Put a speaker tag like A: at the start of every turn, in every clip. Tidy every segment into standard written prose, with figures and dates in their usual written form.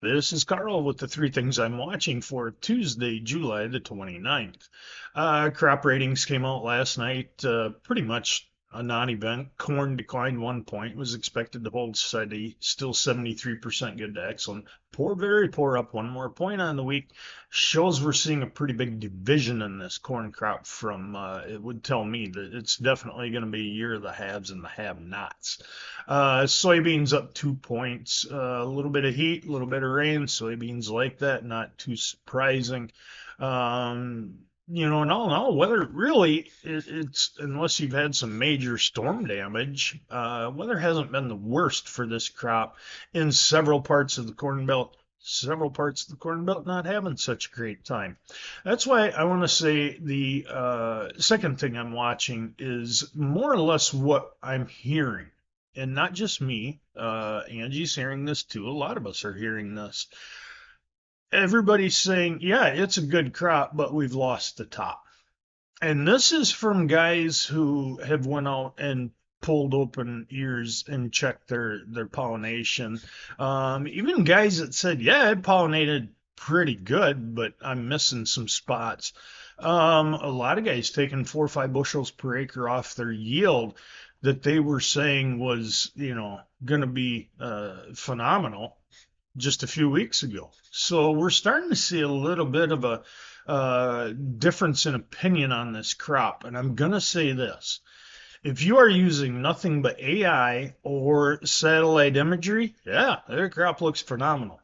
A: This is Carl with the three things I'm watching for Tuesday, July the 29th. Crop ratings came out last night, pretty much a non-event. Corn declined 1 point, was expected to hold steady, still 73% good to excellent. Poor, very poor, up 1 more point on the week. Shows we're seeing a pretty big division in this corn crop from, it would tell me that it's definitely going to be a year of the haves and the have-nots. Soybeans up 2 points. A little bit of heat, a little bit of rain. Soybeans like that, not too surprising. And all in all, weather really, it's unless you've had some major storm damage, weather hasn't been the worst for this crop in several parts of the Corn Belt. Several parts of the Corn Belt not having such a great time. That's why I want to say the second thing I'm watching is more or less what I'm hearing, and not just me. Angie's hearing this too. A lot of us are hearing this. Everybody's saying, yeah, it's a good crop, but we've lost the top. And this is from guys who have went out and pulled open ears and checked their pollination. Even guys that said, yeah, I pollinated pretty good, but I'm missing some spots. A lot of guys taking 4 or 5 bushels per acre off their yield that they were saying was, going to be phenomenal just a few weeks ago. So we're starting to see a little bit of a difference in opinion on this crop. And I'm going to say this. If you are using nothing but AI or satellite imagery, yeah, their crop looks phenomenal.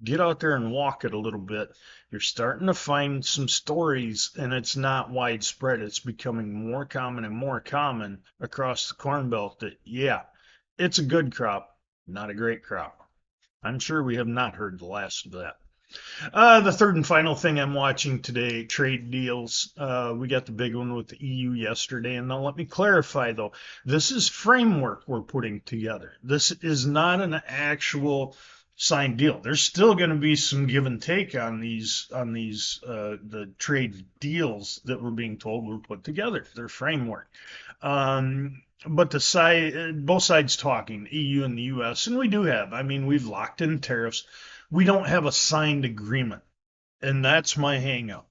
A: Get out there and walk it a little bit. You're starting to find some stories, and it's not widespread. It's becoming more common and more common across the Corn Belt that, yeah, it's a good crop, not a great crop. I'm sure we have not heard the last of that. The third and final thing I'm watching today, trade deals. We got the big one with the EU yesterday. And now let me clarify though, this is framework we're putting together. This is not an actual signed deal. There's still going to be some give and take on these the trade deals that we're being told were put together. They're framework. But both sides talking, EU and the US, and we do have. I mean, we've locked in tariffs. We don't have a signed agreement, and that's my hangup.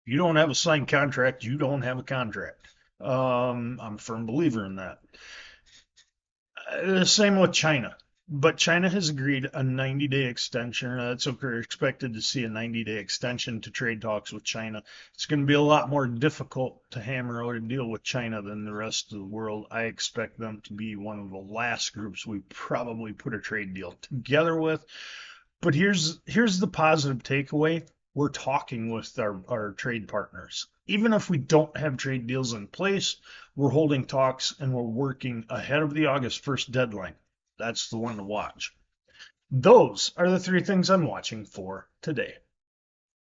A: You don't have a signed contract, you don't have a contract. I'm a firm believer in that. Same with China. But China has agreed a 90-day extension. So we're expected to see a 90-day extension to trade talks with China. It's going to be a lot more difficult to hammer out a deal with China than the rest of the world. I expect them to be one of the last groups we probably put a trade deal together with. But here's the positive takeaway. We're talking with our trade partners. Even if we don't have trade deals in place, we're holding talks and we're working ahead of the August 1st deadline. That's the one to watch. Those are the three things I'm watching for today.